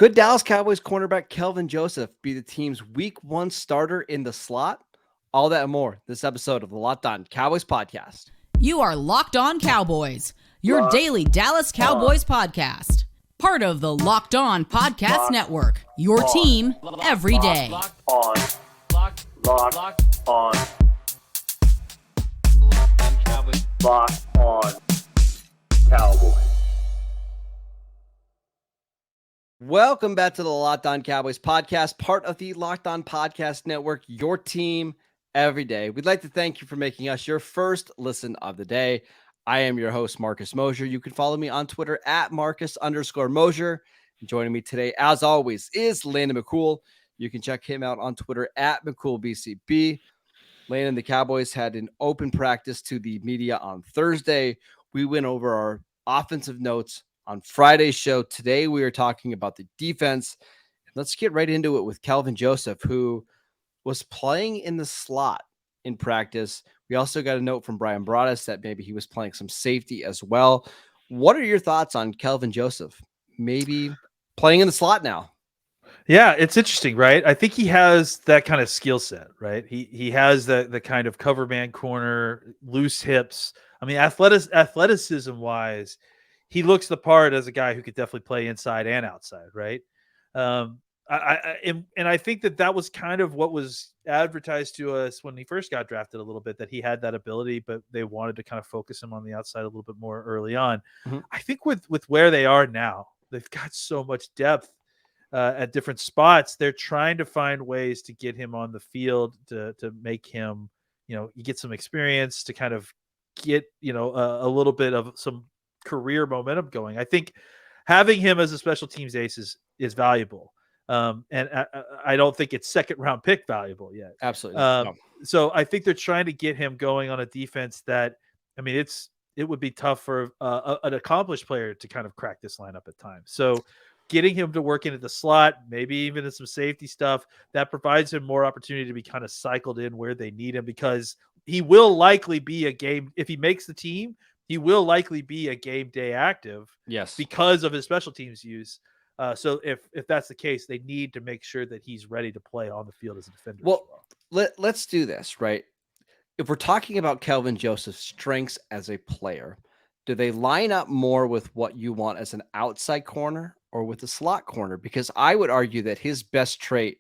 Could Dallas Cowboys cornerback Kelvin Joseph be the team's week 1 starter in the slot? All that and more this episode of the Locked On Cowboys podcast. You are Locked On Cowboys, your daily Dallas Cowboys podcast. Part of the Locked On Podcast Network, your team every day. Locked on Cowboys. Locked on Cowboys. Welcome back to the Locked On Cowboys podcast, part of the Locked On Podcast Network, your team every day. We'd like to thank you for making us your first listen of the day. I am your host, Marcus Mosher. You can follow me on Twitter at Marcus_Mosher. Joining me today, as always, is Landon McCool. You can check him out on Twitter at McCoolBCB. Landon, the Cowboys had an open practice to the media on Thursday. We went over our offensive notes on Friday's show. Today, we are talking about the defense. Let's get right into it with Kelvin Joseph, who was playing in the slot in practice. We also got a note from Brian Broaddus that maybe he was playing some safety as well. What are your thoughts on Kelvin Joseph maybe playing in the slot now? Yeah, it's interesting, right? I think he has that kind of skill set, right? He has the kind of cover man corner, loose hips. I mean, athleticism wise, he looks the part as a guy who could definitely play inside and outside, right? I think that was kind of what was advertised to us when he first got drafted a little bit, that he had that ability, but they wanted to kind of focus him on the outside a little bit more early on. Mm-hmm. I think with where they are now, they've got so much depth at different spots. They're trying to find ways to get him on the field to make him, you get some experience to kind of get, a little bit of some career momentum going. I think having him as a special teams ace is valuable. And I don't think it's second round pick valuable yet. Absolutely. No. So I think they're trying to get him going on a defense that, I mean, it would be tough for an accomplished player to kind of crack this lineup at times. So getting him to work into the slot, maybe even in some safety stuff, that provides him more opportunity to be kind of cycled in where they need him, because he will likely be if he makes the team, he will likely be a game day active. Yes, because of his special teams use. So if that's the case, they need to make sure that he's ready to play on the field as a defender. Well, let's do this, right? If we're talking about Kelvin Joseph's strengths as a player, do they line up more with what you want as an outside corner or with a slot corner? Because I would argue that his best trait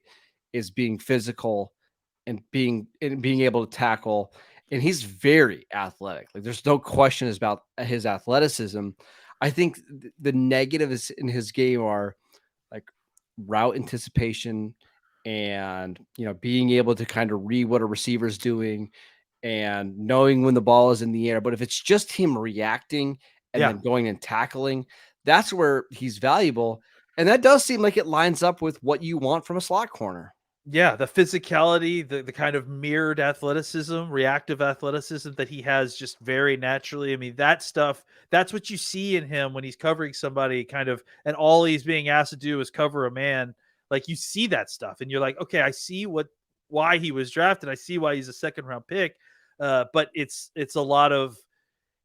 is being physical and being able to tackle. And he's very athletic. Like, there's no question about his athleticism. I think the negatives in his game are like route anticipation and, being able to kind of read what a receiver's doing and knowing when the ball is in the air. But if it's just him reacting and then going and tackling, that's where he's valuable. And that does seem like it lines up with what you want from a slot corner. Yeah, the physicality, the kind of mirrored athleticism, reactive athleticism that he has just very naturally. I mean, that stuff, that's what you see in him when he's covering somebody and all he's being asked to do is cover a man. Like, you see that stuff and you're like, okay, I see why he was drafted. I see why he's a second round pick. But it's a lot of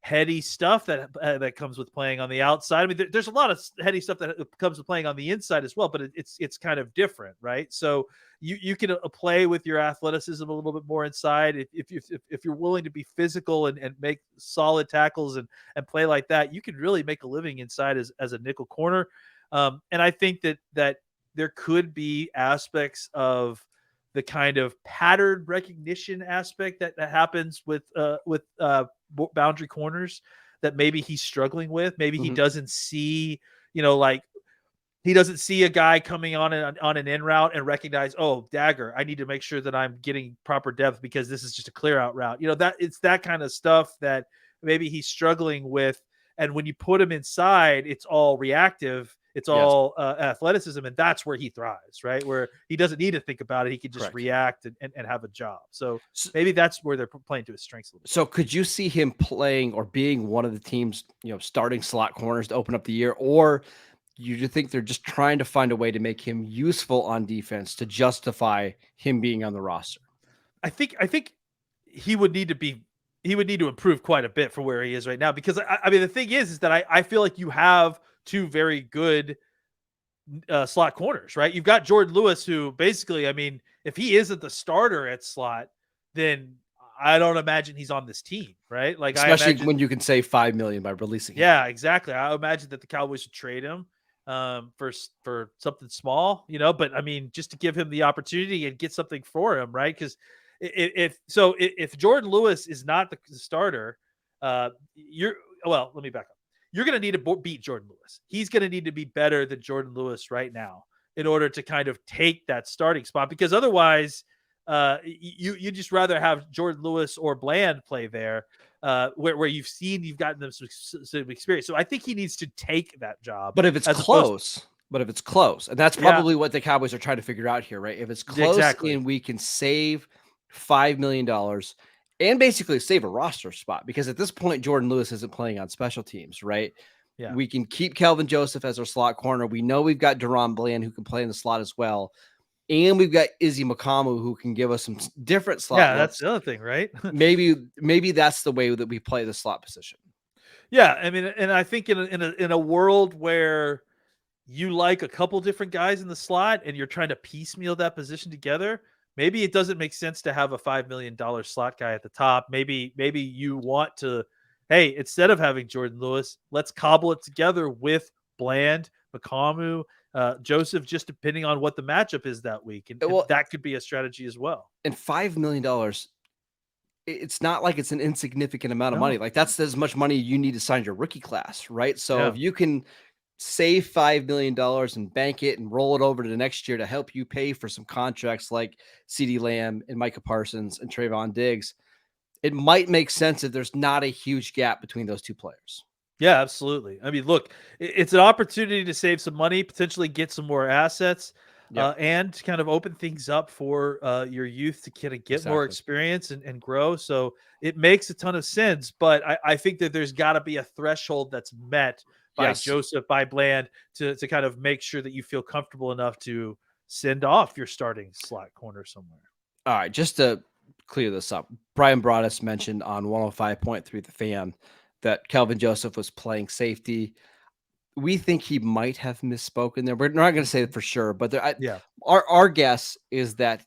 heady stuff that comes with playing on the outside. I mean, there's a lot of heady stuff that comes with playing on the inside as well, but it's kind of different, right? So you can play with your athleticism a little bit more inside. If you're willing to be physical and make solid tackles and play like that, you can really make a living inside as a nickel corner. And I think that there could be aspects of the kind of pattern recognition aspect that happens with boundary corners that maybe he's struggling with. Maybe he doesn't see, he doesn't see a guy coming on an in route and recognize, oh, dagger, I need to make sure that I'm getting proper depth because this is just a clear out route. That it's that kind of stuff that maybe he's struggling with. And when you put him inside, it's all reactive. It's all athleticism, and that's where he thrives, right? Where he doesn't need to think about it. He can just react and have a job. So maybe that's where they're playing to his strengths a little bit. So could you see him playing or being one of the team's, starting slot corners to open up the year? Or you think they're just trying to find a way to make him useful on defense to justify him being on the roster? I think he would need to improve quite a bit for where he is right now. Because, I mean, the thing is that I feel like you have two very good slot corners, right? You've got Jordan Lewis, who basically, I mean, if he isn't the starter at slot, then I don't imagine he's on this team, right? Like, Especially I imagine, when you can save $5 million by releasing him. yeah, exactly. I imagine that the Cowboys should trade him for something small, But I mean, just to give him the opportunity and get something for him, right? Because if Jordan Lewis is not the starter, let me back up. You're going to need to beat Jordan Lewis. He's going to need to be better than Jordan Lewis right now in order to kind of take that starting spot, because otherwise, you just rather have Jordan Lewis or Bland play there, where you've gotten them some experience. So I think he needs to take that job. But if it's close, and that's probably what the Cowboys are trying to figure out here, right? If it's close and we can save $5 million and basically save a roster spot, because at this point, Jordan Lewis isn't playing on special teams, right? Yeah. We can keep Kelvin Joseph as our slot corner. We know we've got Daron Bland who can play in the slot as well. And we've got Izzy McCool who can give us some different slot. Yeah, that's the other thing, right? maybe that's the way that we play the slot position. Yeah, I mean, and I think in a world where you like a couple different guys in the slot and you're trying to piecemeal that position together, maybe it doesn't make sense to have a $5 million slot guy at the top. Maybe you want to, hey, instead of having Jordan Lewis, let's cobble it together with Bland, McCool, Joseph, just depending on what the matchup is that week. And that could be a strategy as well. And $5 million, it's not like it's an insignificant amount of money. Like, that's as much money you need to sign your rookie class, right? So if you can save $5 million and bank it and roll it over to the next year to help you pay for some contracts like CeeDee Lamb and Micah Parsons and Trayvon Diggs, it might make sense if there's not a huge gap between those two players. Yeah, absolutely. I mean, look, it's an opportunity to save some money, potentially get some more assets, and kind of open things up for your youth to kind of get more experience and grow. So it makes a ton of sense. But I think that there's got to be a threshold that's met by Joseph, by Bland, to kind of make sure that you feel comfortable enough to send off your starting slot corner somewhere. All right, just to clear this up, Brian Broaddus mentioned on 105.3 The Fan that Kelvin Joseph was playing safety. We think he might have misspoken there. We're not going to say it for sure, but our guess is that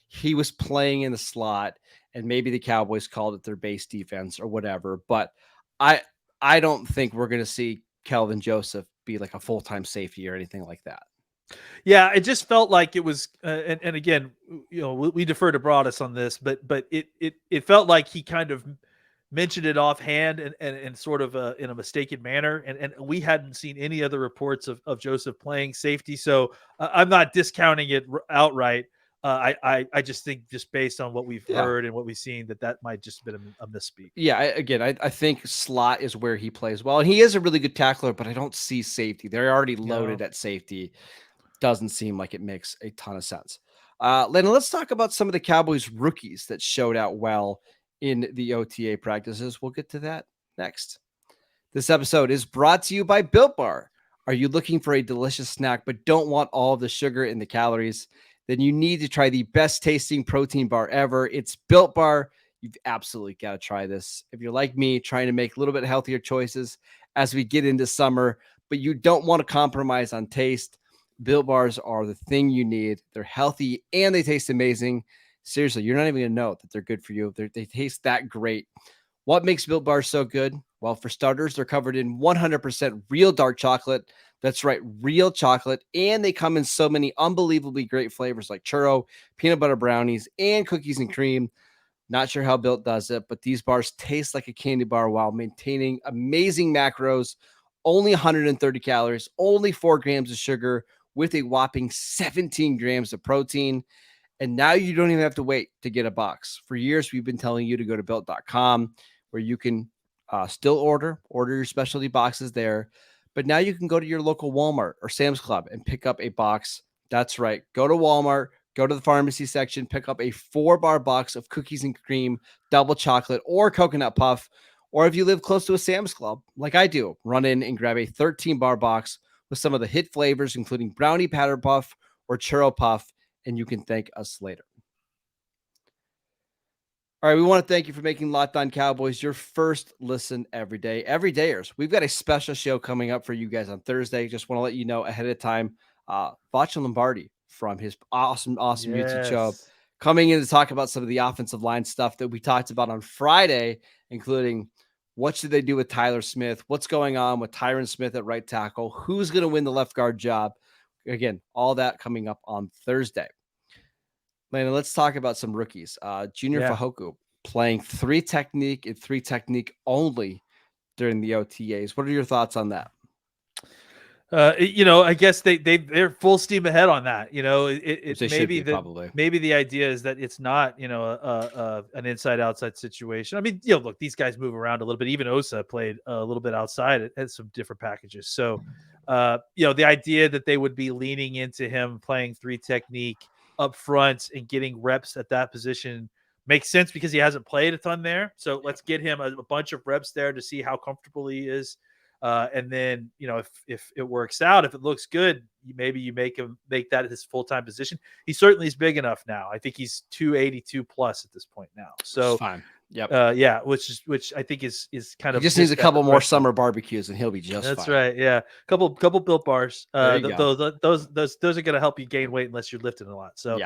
he was playing in the slot and maybe the Cowboys called it their base defense or whatever. But I don't think we're going to see Kelvin Joseph be like a full-time safety or anything like that. Yeah, it just felt like it was, and again, we defer to Broaddus on this, but it felt like he kind of mentioned it offhand and sort of in a mistaken manner, and we hadn't seen any other reports of Joseph playing safety, so I'm not discounting it outright. I just think, just based on what we've heard and what we've seen, that might just have been a misspeak. Yeah, I think slot is where he plays well, and he is a really good tackler, but I don't see safety. They're already loaded at safety. Doesn't seem like it makes a ton of sense. Landon, let's talk about some of the Cowboys rookies that showed out well in the OTA practices. We'll get to that next. This episode is brought to you by Built Bar. Are you looking for a delicious snack but don't want all of the sugar and the calories? Then you need to try the best tasting protein bar ever. It's Built Bar. You've absolutely got to try this. If you're like me, trying to make a little bit healthier choices as we get into summer, but you don't want to compromise on taste, Built Bars are the thing you need. They're healthy and they taste amazing. Seriously, you're not even going to know that they're good for you. They taste that great. What makes Built Bars so good? Well, for starters, they're covered in 100% real dark chocolate. That's right, real chocolate. And they come in so many unbelievably great flavors like churro, peanut butter brownies, and cookies and cream. Not sure how Built does it, but these bars taste like a candy bar while maintaining amazing macros. Only 130 calories, only 4 grams of sugar, with a whopping 17 grams of protein. And now you don't even have to wait to get a box. For years, we've been telling you to go to built.com, where you can still order your specialty boxes there. But now you can go to your local Walmart or Sam's Club and pick up a box. That's right. Go to Walmart, go to the pharmacy section, pick up a 4-bar box of cookies and cream, double chocolate, or coconut puff. Or if you live close to a Sam's Club, like I do, run in and grab a 13-bar box with some of the hit flavors, including brownie patter puff or churro puff, and you can thank us later. All right, we want to thank you for making Locked On Cowboys your first listen every day. Everydayers, we've got a special show coming up for you guys on Thursday. Just want to let you know ahead of time. Vacha Lombardi from his awesome YouTube show, Yes. coming in to talk about some of the offensive line stuff that we talked about on Friday, including what should they do with Tyler Smith, what's going on with Tyron Smith at right tackle, who's going to win the left guard job. Again, all that coming up on Thursday. Landon, let's talk about some rookies. Junior Fajoku playing 3 technique and 3 technique only during the OTAs. What are your thoughts on that? I guess they're full steam ahead on that. Maybe the idea is that it's not, an inside outside situation. I mean, look, these guys move around a little bit. Even Osa played a little bit outside at some different packages. So, the idea that they would be leaning into him playing 3 technique up front and getting reps at that position makes sense because he hasn't played a ton there. So let's get him a bunch of reps there to see how comfortable he is. And then, if it works out, if it looks good, maybe you make that his full-time position. He certainly is big enough now. I think he's 282 plus at this point now. So fine. Yep. Which I think is kind of just needs a couple more summer barbecues and he'll be just That's fine. right. Yeah. Couple Built Bars. Those Those are going to help you gain weight unless you're lifting a lot. So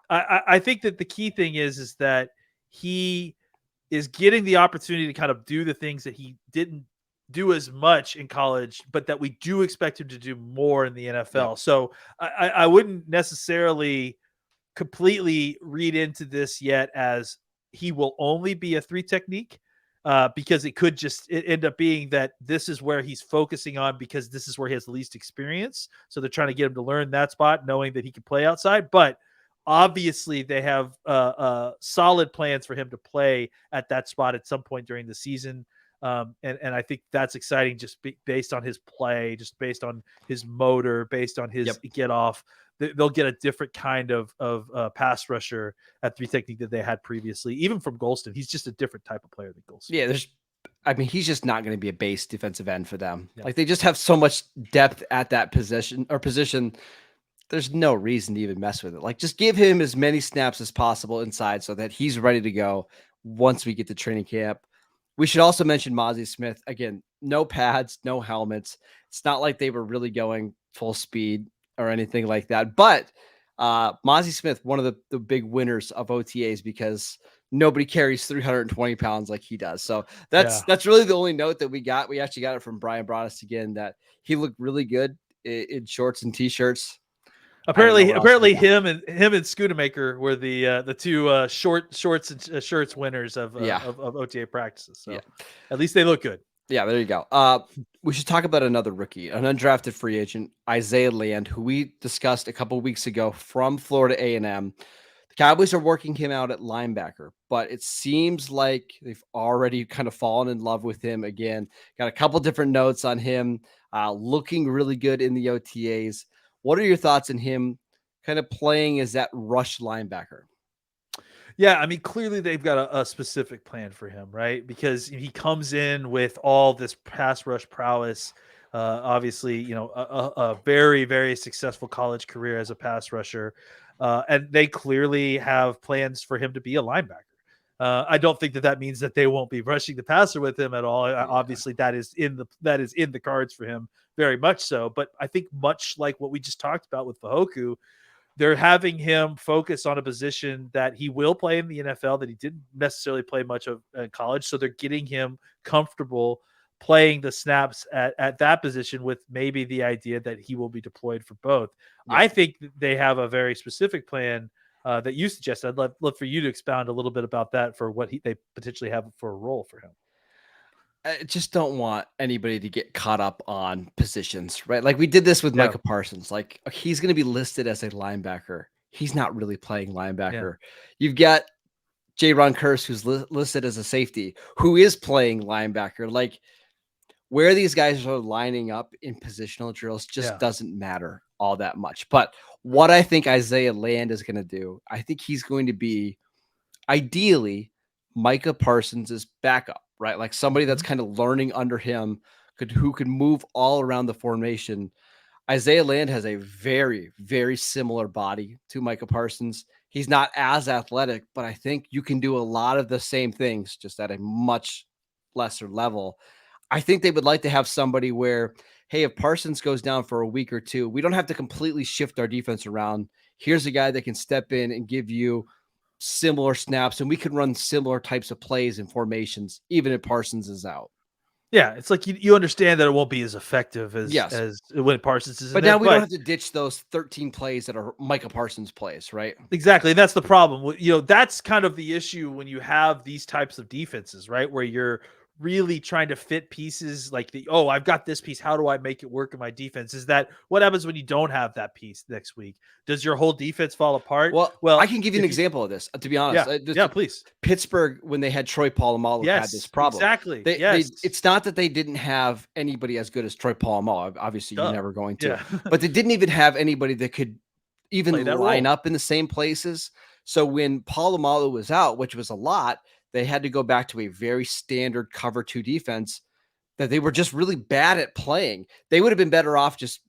I think that the key thing is that he is getting the opportunity to kind of do the things that he didn't do as much in college, but that we do expect him to do more in the NFL. Yeah. So I wouldn't necessarily completely read into this yet as he will only be a 3 technique, because it could just end up being that this is where he's focusing on because this is where he has the least experience. So they're trying to get him to learn that spot, knowing that he can play outside. But obviously they have solid plans for him to play at that spot at some point during the season. And I think that's exciting just based on his play, just based on his motor, based on his get off. They'll get a different kind of pass rusher at 3 technique that they had previously. Even from Golston, he's just a different type of player than Golston. Yeah, he's just not going to be a base defensive end for them. Yeah. Like they just have so much depth at that position. There's no reason to even mess with it. Like just give him as many snaps as possible inside so that he's ready to go once we get to training camp. We should also mention Mazi Smith. Again, no pads, no helmets. It's not like they were really going full speed or anything like that. But Mazi Smith, one of the big winners of OTAs because nobody carries 320 pounds like he does. So that's really the only note that we got. We actually got it from Brian Broaddus again that he looked really good in shorts and T-shirts. Apparently him and Schoonamaker were the 2 shorts and shirts winners of OTA practices. So at least they look good. Yeah, there you go. We should talk about another rookie, an undrafted free agent, Isaiah Land, who we discussed a couple of weeks ago from Florida A&M. The Cowboys are working him out at linebacker, but it seems like they've already kind of fallen in love with him again. Got a couple different notes on him, looking really good in the OTAs. What are your thoughts on him kind of playing as that rush linebacker? Yeah, clearly they've got a specific plan for him, right? Because he comes in with all this pass rush prowess. Obviously, a very, very successful college career as a pass rusher. And they clearly have plans for him to be a linebacker. I don't think that means that they won't be rushing the passer with him at all. Obviously, that is in the cards for him, very much so. But I think much like what we just talked about with Fajoku, they're having him focus on a position that he will play in the NFL that he didn't necessarily play much of in college. So they're getting him comfortable playing the snaps at that position with maybe the idea that he will be deployed for both. Yeah. I think they have a very specific plan that you suggested. I'd love for you to expound a little bit about that for what they potentially have for a role for him. I just don't want anybody to get caught up on positions, right? Like we did this with Micah Parsons. Like he's going to be listed as a linebacker. He's not really playing linebacker. Yeah. You've got Jaron Kearse, who's listed as a safety, who is playing linebacker. Like where these guys are lining up in positional drills just doesn't matter all that much. But what I think Isaiah Land is going to do, I think he's going to be ideally Micah Parsons' backup. Right, like somebody that's kind of learning under him, who could move all around the formation. Isaiah Land has a very, very similar body to Micah Parsons. He's not as athletic, but I think you can do a lot of the same things, just at a much lesser level. I think they would like to have somebody where, hey, if Parsons goes down for a week or two, we don't have to completely shift our defense around. Here's a guy that can step in and give you similar snaps, and we can run similar types of plays and formations, even if Parsons is out. Yeah, it's like you understand that it won't be as effective as Yes. as when Parsons is in But there, now we don't have to ditch those 13 plays that are Micah Parsons plays, right? exactly, and that's the problem. That's kind of the issue when you have these types of defenses, right? Where you're really trying to fit pieces like I've got this piece. How do I make it work in my defense? Is that what happens when you don't have that piece next week? Does your whole defense fall apart? Well, I can give you an example of this, to be honest. Yeah, please. Pittsburgh, when they had Troy Polamalu, had this problem. Exactly. It's not that they didn't have anybody as good as Troy Polamalu. Obviously, you're never going to. Yeah. But they didn't even have anybody that could even line up in the same places. So when Polamalu was out, which was a lot, they had to go back to a very standard cover 2 defense that they were just really bad at playing. They would have been better off just,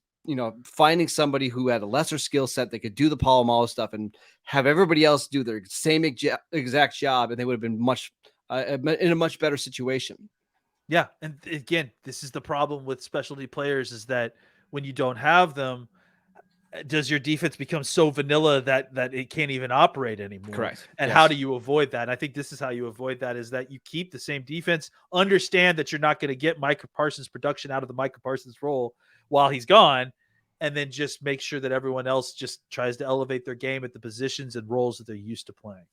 finding somebody who had a lesser skill set that could do the Polamalu stuff and have everybody else do their same exact job, and they would have been much in a much better situation. Yeah, and again, this is the problem with specialty players, is that when you don't have them, does your defense become so vanilla that it can't even operate anymore? Correct. And how do you avoid that? And I think this is how you avoid that, is that you keep the same defense, understand that you're not going to get Micah Parsons production out of the Micah Parsons role while he's gone, and then just make sure that everyone else just tries to elevate their game at the positions and roles that they're used to playing.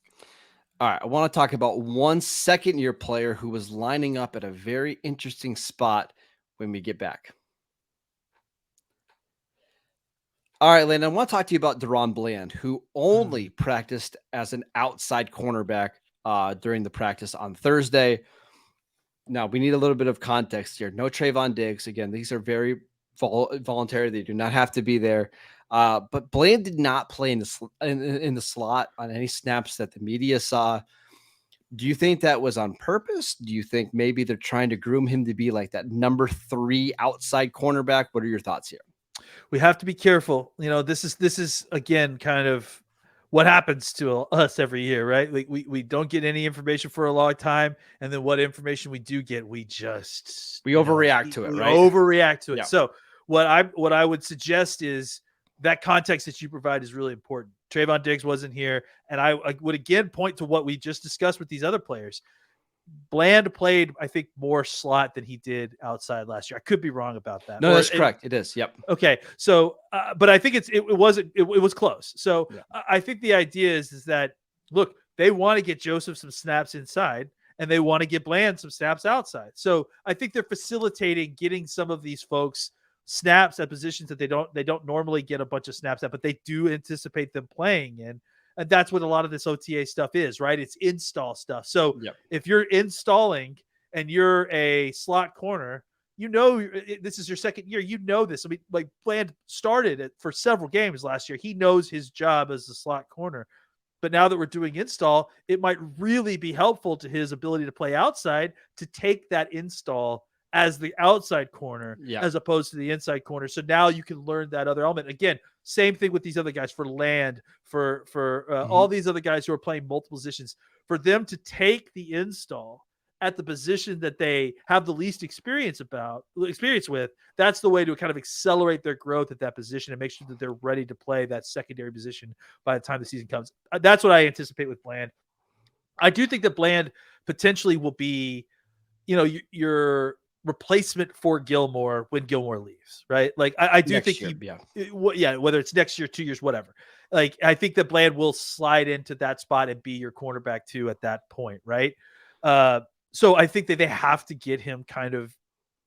All right, I want to talk about one second-year player who was lining up at a very interesting spot when we get back. All right, Landon, I want to talk to you about Daron Bland, who only practiced as an outside cornerback during the practice on Thursday. Now, we need a little bit of context here. No Trayvon Diggs. Again, these are very voluntary. They do not have to be there. But Bland did not play in the slot on any snaps that the media saw. Do you think that was on purpose? Do you think maybe they're trying to groom him to be like that number 3 outside cornerback? What are your thoughts here? We have to be careful. This is again kind of what happens to us every year, right? Like we don't get any information for a long time, and then what information we do get, we overreact to it, right? Overreact to it. Yeah. So what I would suggest is that context that you provide is really important. Trayvon Diggs wasn't here, and I would again point to what we just discussed with these other players. Bland played, I think, more slot than he did outside last year. I could be wrong about that. No, that's correct. It is. Yep. Okay. So, but I think it was close. So I think the idea is that, look, they want to get Joseph some snaps inside, and they want to get Bland some snaps outside. So I think they're facilitating getting some of these folks snaps at positions that they don't normally get a bunch of snaps at, but they do anticipate them playing in. And that's what a lot of this OTA stuff is, right? It's install stuff. So if you're installing and you're a slot corner, this is your second year. This. I mean, like Bland started it for several games last year. He knows his job as a slot corner. But now that we're doing install, it might really be helpful to his ability to play outside to take that install as the outside corner as opposed to the inside corner. So now you can learn that other element. Again, same thing with these other guys, for Land, for all these other guys who are playing multiple positions, for them to take the install at the position that they have the least experience with. That's the way to kind of accelerate their growth at that position and make sure that they're ready to play that secondary position by the time the season comes. That's what I anticipate with Bland. I do think that Bland potentially will be, your replacement for Gilmore when Gilmore leaves, right? Like I do think whether it's next year, 2 years, whatever. Like I think that Bland will slide into that spot and be your cornerback too at that point, right? So I think that they have to get him kind of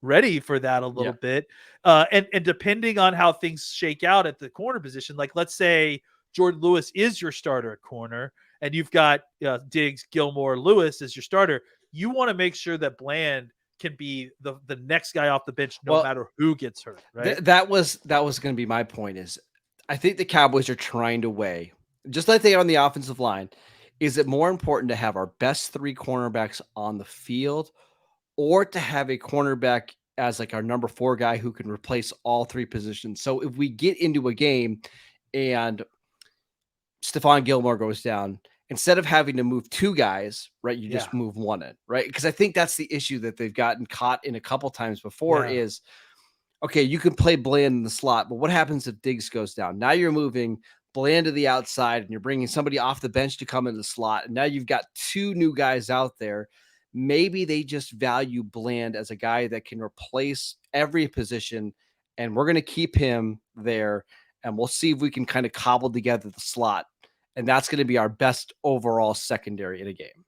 ready for that a little bit. And depending on how things shake out at the corner position, like let's say Jordan Lewis is your starter at corner and you've got Diggs, Gilmore, Lewis as your starter, you want to make sure that Bland can be the next guy off the bench no matter who gets hurt, right? That was going to be my point. Is I think the Cowboys are trying to weigh, just like they are on the offensive line, is it more important to have our best 3 cornerbacks on the field or to have a cornerback as like our number 4 guy who can replace all 3 positions? So if we get into a game and Stephon Gilmore goes down, instead of having to move 2 guys, right, you just move 1 in, right? Because I think that's the issue that they've gotten caught in a couple times before is okay, you can play Bland in the slot, but what happens if Diggs goes down? Now you're moving Bland to the outside and you're bringing somebody off the bench to come in the slot. And now you've got two new guys out there. Maybe they just value Bland as a guy that can replace every position, and we're going to keep him there. And we'll see if we can kind of cobble together the slot. And that's going to be our best overall secondary in a game.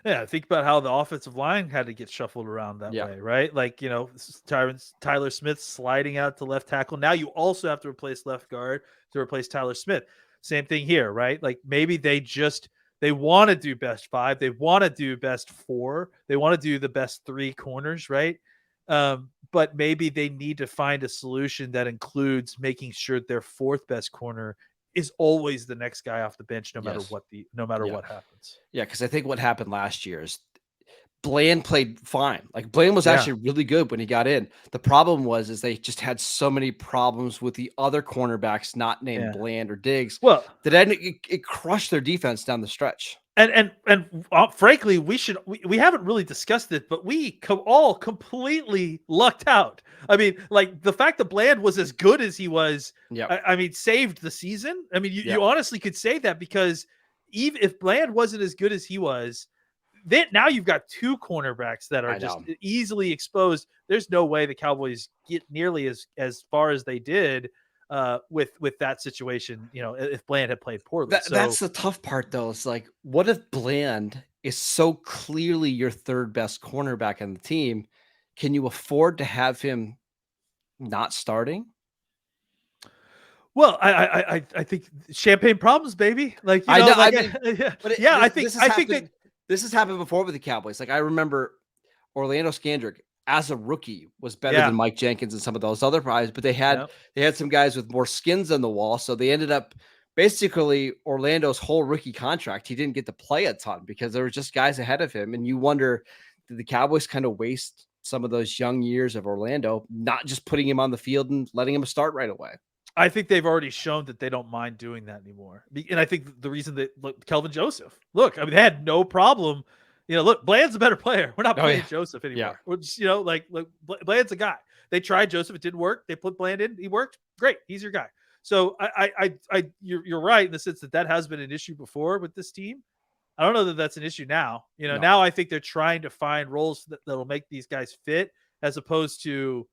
Yeah, think about how the offensive line had to get shuffled around that way, right? Like, Tyler Smith sliding out to left tackle. Now you also have to replace left guard to replace Tyler Smith. Same thing here, right? Like maybe they want to do best 5. They want to do best 4. They want to do the best 3 corners, right? But maybe they need to find a solution that includes making sure their 4th best corner is always the next guy off the bench, no matter what happens. Yeah, because I think what happened last year is Bland played fine. Like Bland was actually really good when he got in. The problem is they just had so many problems with the other cornerbacks not named Bland or Diggs. Well, that it crushed their defense down the stretch. And frankly, we haven't really discussed it, but we all completely lucked out. I mean, like the fact that Bland was as good as he was, I mean, saved the season. I mean, you honestly could say that, because even if Bland wasn't as good as he was, then now you've got 2 cornerbacks that are just easily exposed. There's no way the Cowboys get nearly as far as they did with that situation, if Bland had played poorly. That's the tough part, though. It's like, what if Bland is so clearly your 3rd best cornerback on the team? Can you afford to have him not starting? Well, I think champagne problems, baby. Like, I think this has happened before with the Cowboys. Like, I remember Orlando Scandrick as a rookie was better than Mike Jenkins and some of those other guys, but they had some guys with more skins on the wall. So they ended up basically Orlando's whole rookie contract. He didn't get to play a ton because there were just guys ahead of him. And you wonder, did the Cowboys kind of waste some of those young years of Orlando, not just putting him on the field and letting him start right away? I think they've already shown that they don't mind doing that anymore. And I think the reason that Kelvin Joseph, I mean, they had no problem. Bland's a better player. We're not playing Joseph anymore. Yeah. We're just, Bland's a guy. They tried Joseph. It didn't work. They put Bland in. He worked. Great. He's your guy. So you're right in the sense that has been an issue before with this team. I don't know that that's an issue now. Now I think they're trying to find roles that'll make these guys fit, as opposed to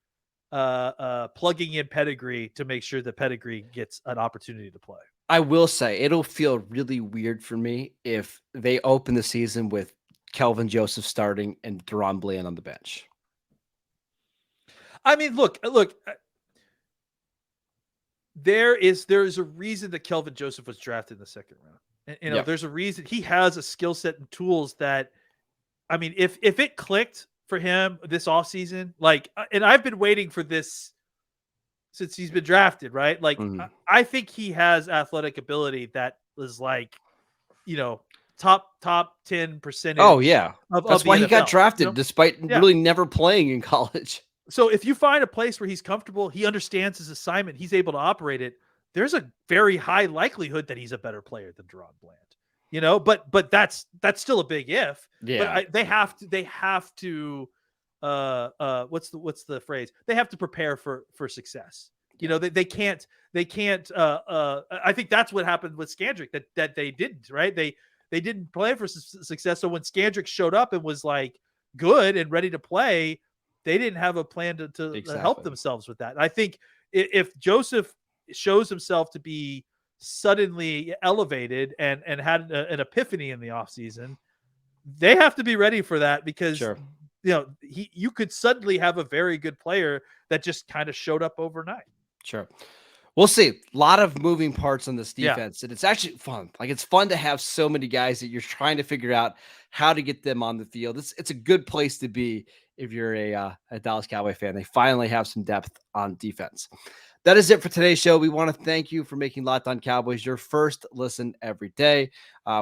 plugging in pedigree to make sure that pedigree gets an opportunity to play. I will say it'll feel really weird for me if they open the season with Kelvin Joseph starting and Daron Bland on the bench. I mean, look. There is a reason that Kelvin Joseph was drafted in the 2nd round. And, there's a reason. He has a skill set and tools that, I mean, if it clicked for him this offseason, and I've been waiting for this since he's been drafted, right? Like, I think he has athletic ability that was top 10%. Oh yeah. That's why he got drafted despite really never playing in college. So if you find a place where he's comfortable, he understands his assignment, he's able to operate it, there's a very high likelihood that he's a better player than Daron Bland. But that's still a big if. Yeah. But they have to what's the phrase? They have to prepare for success. They can't I think that's what happened with Scandrick, that they didn't, right? They didn't play for success. So when Scandrick showed up and was good and ready to play, they didn't have a plan to help themselves with that. And I think if Joseph shows himself to be suddenly elevated and had an epiphany in the offseason, they have to be ready for that, because you could suddenly have a very good player that just kind of showed up overnight. Sure. We'll see. A lot of moving parts on this defense, and it's actually fun. Like, it's fun to have so many guys that you're trying to figure out how to get them on the field. It's a good place to be if you're a Dallas Cowboy fan. They finally have some depth on defense. That is it for today's show. We want to thank you for making Locked On Cowboys your first listen every day.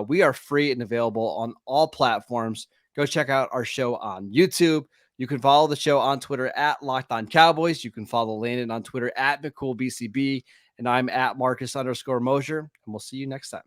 We are free and available on all platforms. Go check out our show on YouTube. You can follow the show on Twitter at Locked On Cowboys. You can follow Landon on Twitter at McCoolBCB. And I'm at Marcus_Mosher. And we'll see you next time.